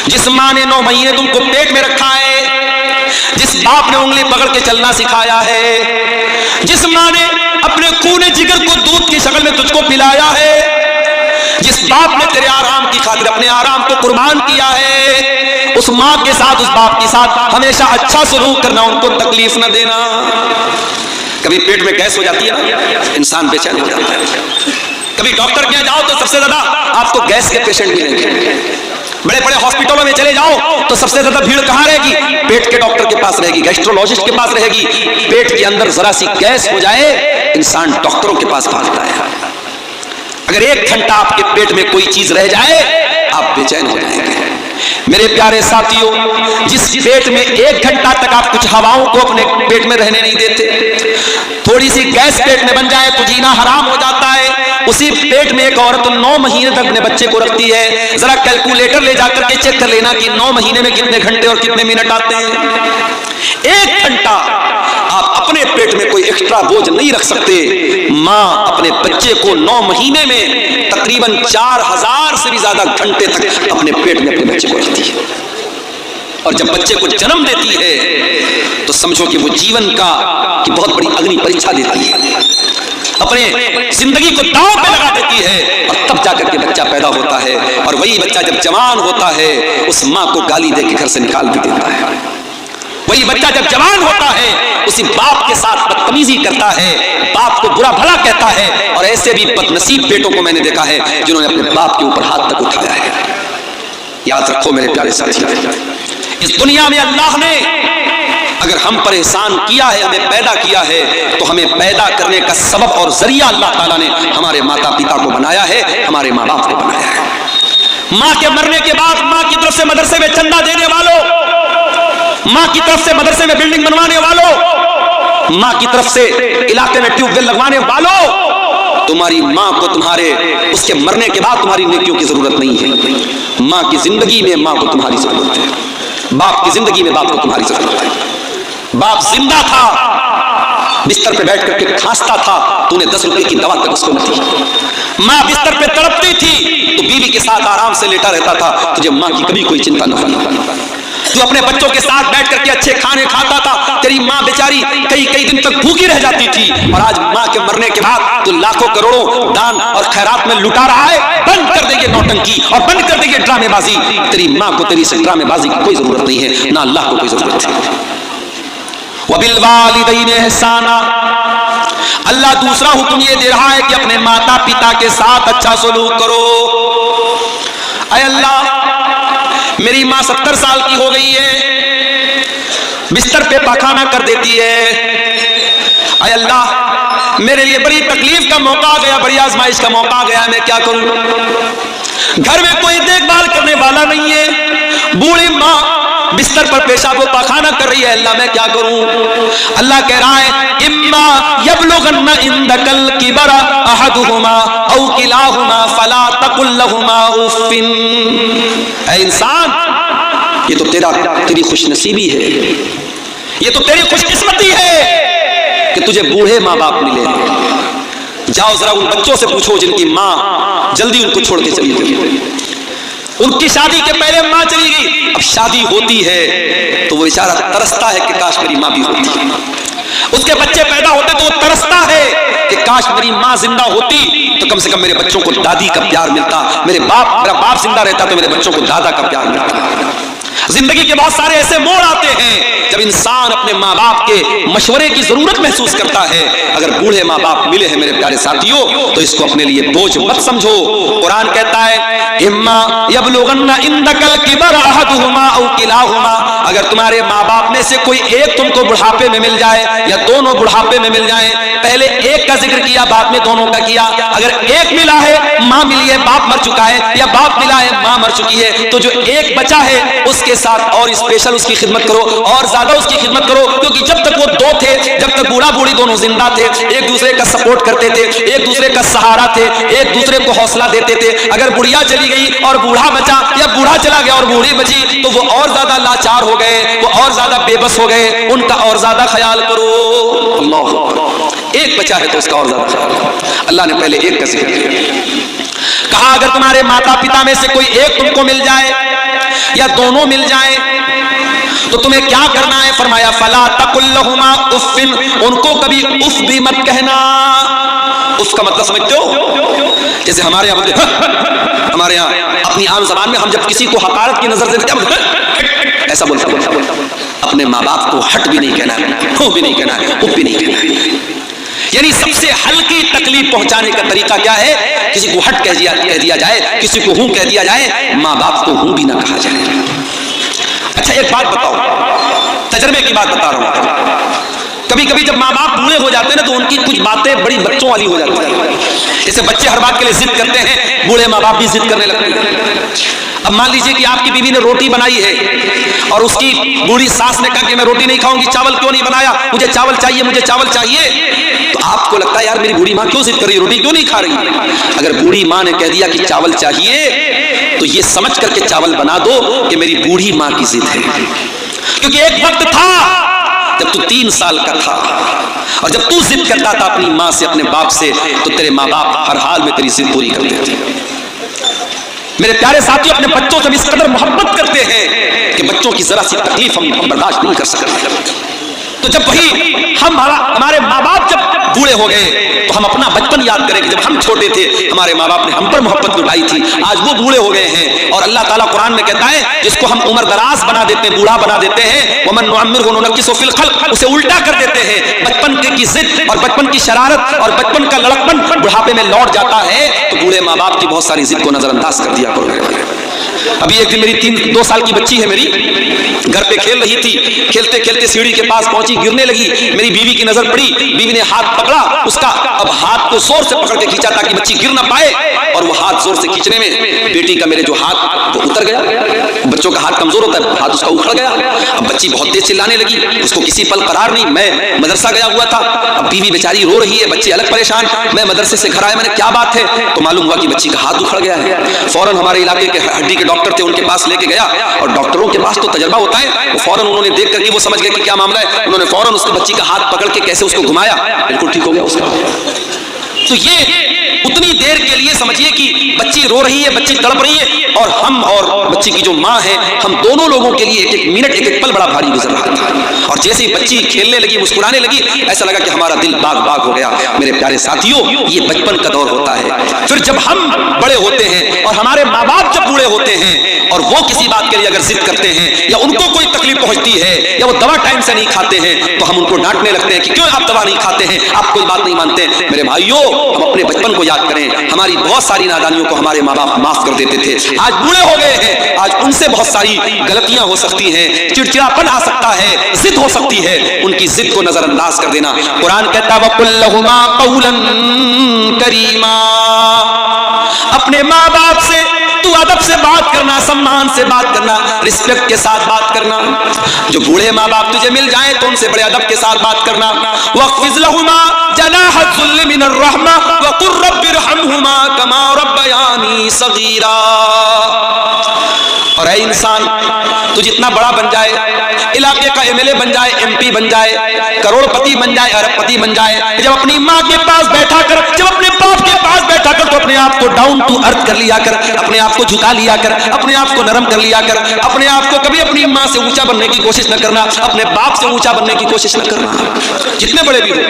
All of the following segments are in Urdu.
جس ماں نے 9 مہینے تم کو پیٹ میں رکھا ہے، جس باپ نے انگلی پکڑ کے چلنا سکھایا ہے، جس ماں نے اپنے خون جگر کو دودھ کی شکل میں تجھ کو پلایا ہے، جس باپ نے تیرے آرام کی خاطر اپنے آرام کو قربان کیا ہے، اس ماں کے ساتھ اس باپ کے ساتھ ہمیشہ اچھا سلوک کرنا، ان کو تکلیف نہ دینا۔ کبھی پیٹ میں گیس ہو جاتی ہے، انسان بے چین ہو جاتا ہے۔ کبھی ڈاکٹر کے جاؤ تو سب سے زیادہ آپ کو گیس کے پیشنٹ ملیں گے۔ بڑے بڑے ہاسپٹلوں میں چلے جاؤ تو سب سے زیادہ بھیڑ کہاں رہے گی؟ پیٹ کے ڈاکٹر کے پاس رہے گی، گیسٹرولوجسٹ کے پاس رہے گی۔ پیٹ کے اندر ذرا سی گیس ہو جائے انسان ڈاکٹروں کے پاس بھاگتا ہے۔ اگر 1 گھنٹہ آپ کے پیٹ میں کوئی چیز رہ جائے آپ بے چین ہو جائیں گے۔ میرے پیارے ساتھیوں، جس پیٹ میں 1 گھنٹہ تک آپ کچھ ہواؤں کو اپنے پیٹ میں رہنے نہیں دیتے، تھوڑی سی گیس پیٹ میں بن جائے تو جینا حرام ہو جاتا ہے۔ اسی پیٹ میں ایک عورت 9 مہینے تک اپنے بچے کو رکھتی ہے۔ ذرا کیلکولیٹر لے جا کر کے چیک کر لینا کہ 9 مہینے میں کتنے گھنٹے اور کتنے منٹ آتے ہیں۔ 1 گھنٹہ آپ اپنے پیٹ میں کوئی ایکسٹرا بوجھ نہیں رکھ سکتے۔ ماں اپنے بچے کو 9 مہینے میں تقریباً 4000 سے بھی زیادہ گھنٹے تک اپنے پیٹ میں اپنے بچے کو رکھتی ہے، اور جب بچے کو جنم دیتی ہے تو سمجھو کہ وہ جیون کا کی بہت بڑی اگنی پریچھا دیتی ہے، اپنے زندگی کو داؤ پہ لگا دیتی ہے، اور تب جا کر کے بچہ پیدا ہوتا ہے۔ اور وہی بچہ جب جوان ہوتا ہے اس ماں کو گالی دے کے گھر سے نکال بھی دیتا ہے۔ وہی بچہ جب جوان ہوتا ہے اسی باپ کے ساتھ بدتمیزی کرتا ہے، باپ کو برا بھلا کہتا ہے، اور ایسے بھی بدنصیب بیٹوں کو میں نے دیکھا ہے جنہوں نے اپنے باپ کے اوپر ہاتھ تک اٹھایا ہے۔ یاد رکھو میرے پیارے ساتھیوں، اس دنیا میں اللہ نے اگر ہم پر احسان کیا ہے، ہمیں پیدا کیا ہے، تو ہمیں پیدا کرنے کا سبب اور ذریعہ اللہ تعالیٰ نے ہمارے ماتا پتا کو بنایا ہے، ہمارے ماں باپ کو بنایا ہے۔ ماں کے مرنے کے بعد ماں کی طرف سے مدرسے میں چندہ دینے والوں، ماں کی طرف سے مدرسے میں بلڈنگ بنوانے والوں، ماں کی طرف سے علاقے میں ٹیوب ویل لگوانے والوں، تمہاری ماں کو تمہارے اس کے مرنے کے بعد تمہاری نیکیوں کی ضرورت نہیں ہے۔ ماں کی زندگی میں ماں کو تمہاری ضرورت ہے، باپ کی زندگی میں باپ کو تمہاری ضرورت ہے۔ باپ زندہ تھا، بستر پہ بیٹھ کر کے کھانستا تھا، تو نے 10 روپے کی دوا تک اس کو نہ دی۔ ماں بستر پہ تڑپتی تھی تو بیوی کے ساتھ آرام سے لیٹا رہتا تھا، تجھے ماں کی کبھی کوئی چنتا نہ ہوئی۔ تو اپنے بچوں کے ساتھ بیٹھ کر کے اچھے کھانے کھاتا تھا، تیری ماں بیچاری کئی دن تک بھوکی رہ جاتی تھی، اور آج ماں کے مرنے کے بعد تو لاکھوں کروڑوں دان اور خیرات میں لٹا رہا ہے۔ بند کر دے یہ نوٹنکی اور بند کر دے یہ ڈرامے بازی۔ تیری ماں کو تیری سے ڈرامے بازی کی کوئی ضرورت نہیں ہے، نہ اللہ کو کوئی ضرورت ہے۔ وَبِالْوَالِدَيْنِ إِحْسَانًا، اللہ دوسرا حکم یہ دے رہا ہے کہ اپنے ماتا پتا کے ساتھ اچھا سلوک کرو۔ اے اللہ، میری ماں 70 سال کی ہو گئی ہے، بستر پہ پاخانہ کر دیتی ہے۔ اے اللہ، میرے لیے بڑی تکلیف کا موقع آ گیا، بڑی آزمائش کا موقع آ گیا، میں کیا کروں؟ گھر میں کوئی دیکھ بھال کرنے والا نہیں ہے، بوڑھی ماں بستر پر پیشاب و پاخانہ کر رہی ہے، اللہ میں کیا کروں؟ اللہ کہہ رہا ہے اما یبلغن عندک الکبر احدہما او کلاہما فلا تقل لہما اف۔ اے انسان، یہ تو تیری خوش نصیبی ہے، یہ تو تیری خوش قسمتی ہے کہ تجھے بوڑھے ماں باپ ملے۔ جاؤ ذرا ان بچوں سے پوچھو جن کی ماں جلدی ان کو چھوڑ کے چلی گئی، ان کی شادی کے پہلے ماں چلی گئی، اب شادی ہوتی ہے تو وہ بیچارہ ترستا ہے کہ کاش میری ماں بھی ہوتی۔ اس کے بچے پیدا ہوتے تو وہ ترستا ہے کہ کاش میری ماں زندہ ہوتی تو کم سے کم میرے بچوں کو دادی کا پیار ملتا، میرا باپ زندہ رہتا تو میرے بچوں کو دادا کا پیار ملتا۔ زندگی کے بہت سارے ایسے موڑ آتے ہیں جب انسان اپنے ماں باپ کے مشورے کی ضرورت محسوس کرتا ہے۔ اگر بوڑھے ماں باپ ملے ہیں میرے پیارے ساتھیوں تو اس کو اپنے لیے بوجھ مت سمجھو۔ قرآن کہتا ہے اما یبلغن عندک الکبر احدہما او کلاہما، اگر تمہارے ماں باپ میں سے کوئی ایک تم کو بڑھاپے میں مل جائے یا دونوں بڑھاپے میں مل جائیں، پہلے ایک کا ذکر کیا بعد میں دونوں کا کیا، اگر ایک ملا ہے ماں ملی ہے باپ مر چکا ہے، یا باپ ملا ہے ماں مر چکی ہے، تو جو ایک بچا ہے اس کے ساتھ اور اسپیشل اس کی خدمت کرو اور زیادہ اس کی خدمت کرو، کیونکہ جب تک وہ دو تھے، جب تک بوڑھا بوڑھی دونوں زندہ تھے، ایک دوسرے کا سپورٹ کرتے تھے، ایک دوسرے کا سہارا تھے، ایک دوسرے کو حوصلہ دیتے تھے۔ اگر بڑھیا چلی گئی اور بوڑھا بچا یا بوڑھا چلا گیا اور بوڑھی بچی تو وہ اور زیادہ لاچار ہو گئے، وہ اور زیادہ بے بس ہو گئے، ان کا اور زیادہ خیال کرو۔ اللہ، ایک بچا ہے تو اس کا اور زیادہ خیال کرو۔ اللہ نے پہلے ایک کا ذکر کیا، کہا اگر تمہارے ماتا پتا میں سے کوئی ایک تم کو مل جائے یا دونوں مل جائیں تو تمہیں کیا کرنا ہے؟ فرمایا فلا تقل لہما اف، ان کو کبھی اف بھی مت کہنا۔ اف کا مطلب سمجھتے ہو؟ جیسے ہمارے یہاں اپنی عام زبان میں ہم جب کسی کو حقارت کی نظر سے ایسا بولتا اپنے ماں باپ کو ہٹ بھی نہیں کہنا ہے، ہو بھی نہیں کہنا ہے، اف بھی نہیں کہنا ہے۔ یعنی سب سے ہلکی تکلیف پہنچانے کا طریقہ کیا ہے؟ کسی کو ہٹ کہہ دیا جائے، کسی کو ہوں کہہ دیا جائے، ماں باپ کو ہوں بھی نہ کہا جائے۔ اچھا ایک بات بتاؤ، تجربے کی بات بتا رہا ہوں، کبھی کبھی جب ماں باپ بوڑھے ہو جاتے ہیں نا تو ان کی کچھ باتیں بڑی بچوں والی ہو جاتی ہیں۔ جیسے بچے ہر بات کے لیے ضد کرتے ہیں، بوڑھے ماں باپ بھی ضد کرنے لگتے ہیں۔ اب مان لیجئے کہ آپ کی بیوی نے روٹی بنائی ہے اور اس کی بوڑھی ساس نے کہا کہ میں روٹی نہیں کھاؤں گی، چاول کیوں نہیں بنایا، مجھے چاول چاہیے، مجھے چاول چاہیے، تو آپ کو لگتا ہے یار میری بوڑھی ماں کیوں ضد کر رہی ہے، روٹی کیوں نہیں کھا رہی؟ اگر بوڑھی ماں نے کہہ دیا کہ چاول چاہیے تو یہ سمجھ کر کے چاول بنا دو کہ میری بوڑھی ماں کی ضد ہے۔ کیونکہ ایک وقت تھا جب تو 3 سال کا تھا اور جب تو ضد کرتا تھا اپنی ماں سے، اپنے باپ سے، تو تیرے ماں باپ ہر حال میں تیری ضد پوری کرتے تھے۔ میرے پیارے ساتھیوں، اپنے بچوں سے بھی اس قدر محبت کرتے ہیں کہ بچوں کی ذرا سی تکلیف ہم برداشت نہیں کر سکتے۔ تو جب وہی ہمارے ماں باپ جب بوڑھے ہو گئے تو ہم اپنا بچپن یاد کریں کہ جب ہم چھوٹے تھے ہمارے ماں باپ نے ہم پر محبت لٹائی تھی، آج وہ بوڑھے ہو گئے ہیں اور اللہ تعالیٰ قرآن میں کہتا ہے جس کو ہم عمر دراز بنا دیتے ہیں، بوڑھا بنا دیتے ہیں، ومن نعمرہ ننکسہ فی الخلق، اسے الٹا کر دیتے ہیں۔ بچپن کی ضد اور بچپن کی شرارت اور بچپن کا لڑکپن بڑھاپے میں لوٹ جاتا ہے، تو بوڑھے ماں باپ کی بہت ساری ضد کو نظر انداز کر دیا کرو۔ ابھی ایک دن میری 2 سال کی بچی ہے، میری گھر پہ کھیل رہی تھی، کھیلتے کھیلتے سیڑھی کے پاس پہنچی، گرنے لگی، میری بیوی کی نظر پڑی، بیوی نے ہاتھ پکڑا اس کا، اب ہاتھ کو زور سے پکڑ کے کھینچا تاکہ بچی گر نہ پائے، اور وہ ہاتھ زور سے کھینچنے میں بیٹی کا میرے جو ہاتھ وہ اتر گیا۔ بچوں کا ہاتھ کمزور ہوتا ہے، ہاتھ اس کا اکھڑ گیا۔ اب بچی بہت تیز چلانے لگی، اس کو کسی پل قرار نہیں، میں مدرسہ گیا ہوا تھا، اب بیوی بیچاری رو رہی ہے، بچے الگ پریشان، میں مدرسے سے گھر آیا، میں نے کیا بات ہے تو معلوم ہوا کہ بچی کا ہاتھ اکھڑ گیا ہے۔ فوراً ہمارے علاقے کے ہڈی کے ڈاکٹر تھے، ان کے پاس لے کے گیا، اور ڈاکٹروں کے پاس تو تجربہ ہوتا ہے، وہ فوراً انہوں نے دیکھ کر کے وہ سمجھ گئے کہ کیا معاملہ ہے، انہوں نے فوراً اس بچی کا ہاتھ پکڑ کے کیسے اس کو گھمایا، بالکل ٹھیک ہو گیا اس کا۔ تو یہ اتنی دیر کے لیے سمجھیے کہ بچی رو رہی ہے، بچی تڑپ رہی ہے، اور ہم اور بچی کی جو ماں ہے، ہم دونوں لوگوں کے لیے ایک ایک منٹ ایک ایک پل بڑا بھاری گزر رہا تھا۔ اور جیسے ہی بچی کھیلنے لگی، مسکرانے لگی، ایسا لگا کہ ہمارا دل باغ باغ ہو گیا۔ میرے پیارے ساتھیوں، یہ بچپن کا دور ہوتا ہے۔ پھر جب ہم بڑے ہوتے ہیں اور ہمارے ماں باپ جب بوڑھے ہوتے ہیں اور وہ کسی بات کے لیے اگر ضد کرتے ہیں یا ان کو کوئی تکلیف پہنچتی ہے یا وہ دوا ٹائم سے نہیں کھاتے ہیں تو ہم ان کو ڈانٹنے لگتے ہیں کہ کیوں آپ دوا نہیں کھاتے ہیں، آپ کوئی بات نہیں مانتے۔ میرے بھائیوں، ہم اپنے بچپن کو یاد کریں، ہماری بہت ساری نادانیوں کو ہمارے ماں باپ معاف کر دیتے تھے، آج بوڑھے ہو گئے ہیں، آج ان سے بہت ساری غلطیاں ہو سکتی ہیں، چڑچڑاپن آ سکتا ہے، ضد ہو سکتی ہے، ان کی ضد کو نظر انداز کر دینا۔ قرآن کہتا ہے وَقُلْ لَهُمَا قَوْلًا كَرِيمًا، اپنے ماں باپ سے تو ادب سے بات کرنا، سمان سے بات کرنا، رسپیکٹ کے ساتھ بات کرنا۔ جو بوڑھے ماں باپ تجھے مل جائیں تو ان سے بڑے ادب کے ساتھ بات کرنا۔ وَاخْفِضْ لَهُمَا جناح الذل من الرحمة وقل رب ارحمهما كما ربياني صغيرا۔ اور اے انسان، تو جتنا بڑا بن جائے، علاقے کا ایم ایل اے بن جائے، ایم پی بن جائے، کروڑ پتی بن جائے، ارب پتی بن جائے، جب اپنی ماں کے پاس بیٹھا کر، جب اپنے باپ کے پاس بیٹھا کر تو اپنے آپ کو ڈاؤن ٹو ارتھ کر لیا کر، اپنے آپ کو جھکا لیا کر، اپنے آپ کو نرم کر لیا کر، اپنے آپ کو کبھی اپنی ماں سے اونچا بننے کی کوشش نہ کرنا، اپنے باپ سے اونچا بننے کی کوشش نہ کرنا۔ جتنے بڑے بھی ہو،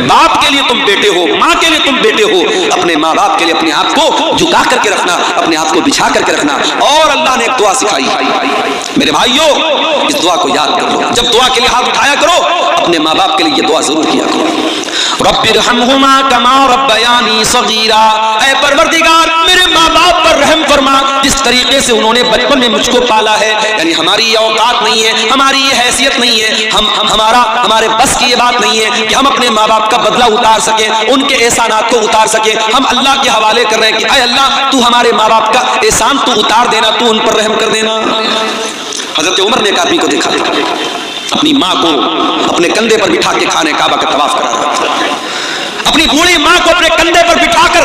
باپ کے لیے تم بیٹے ہو، ماں کے لیے تم بیٹے ہو، اپنے ماں باپ کے لیے اپنے آپ کو جھکا کر کے رکھنا، اپنے آپ کو بچھا کر کے رکھنا۔ اور اللہ نے ایک دعا سکھائی، میرے بھائیوں اس دعا کو یاد کرو، جب دعا کے لیے ہاتھ اٹھایا کرو اپنے ماں باپ کے لیے یہ دعا ضرور کیا کرو، رب ارحمہما کما ربیانی صغیرا، اے پروردگار میرے ماں باپ پر رحم فرما جس طریقے سے انہوں نے بچپن میں مجھ کو پالا ہے۔ یعنی ہماری یہ اوقات نہیں ہے، ہماری یہ حیثیت نہیں ہے، ہمارے بس کی یہ بات نہیں ہے کہ ہم اپنے ماں باپ کا بدلہ اتار سکیں، ان کے احسانات کو اتار سکیں۔ ہم اللہ کے حوالے کر رہے ہیں کہ اے اللہ تو ہمارے ماں باپ کا احسان تو اتار دینا، تو ان پر رحم کر دینا۔ حضرت عمر نے ایک آدمی کو دیکھا، اپنی ماں کو اپنے کندھے پر بٹھا کے خانے کعبہ کا طواف کرا رہا تھا، اپنی بوڑھی ماں کو اپنے کندھے پر بٹھا کر